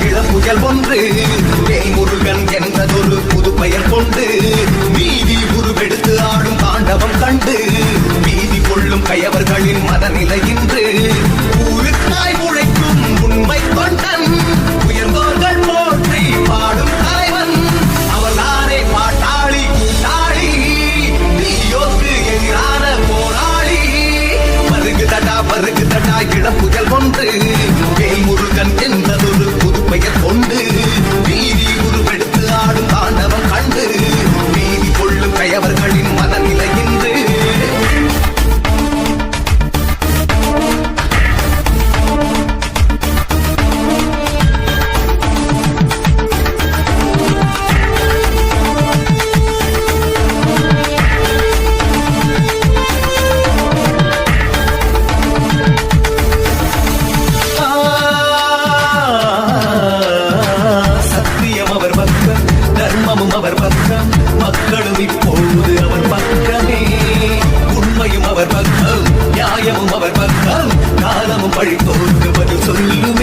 இளம் புயல் ஒன்று வேல்முருகன் என்றதொரு புது பெயர் கொண்டு வீதி உருவெடுத்து ஆடும் தாண்டவம் கண்டு வீதி கொள்ளும் கயவர்களின் மனநிலை இன்று ஊருக்காய் உழைக்கும் உண்மை கொண்டன் உயர்ந்தோர்கள் போற்றி பாடும் தலைவன் அவர்தானே பாட்டாளி கூட்டாளி தீயோக்கு எதிரான போராளி வருகுதடா இளம் புயல் ஒன்று வேல்முருகன் என்றதொரு புது பெயர் கொண்டு வீதி உருவெடுத்து ஆடும் தாண்டவம் கண்டு வீதி கொள்ளும் கயவர்களின் மனநிலை இன்று அவர் பக்கம் மக்களும் இப்போது அவர் பக்கமே உண்மையும் அவர் பக்கம் நியாயமும் அவர் பக்கம் காலமும் பழித்தோருக்கு பதில் சொல்லும்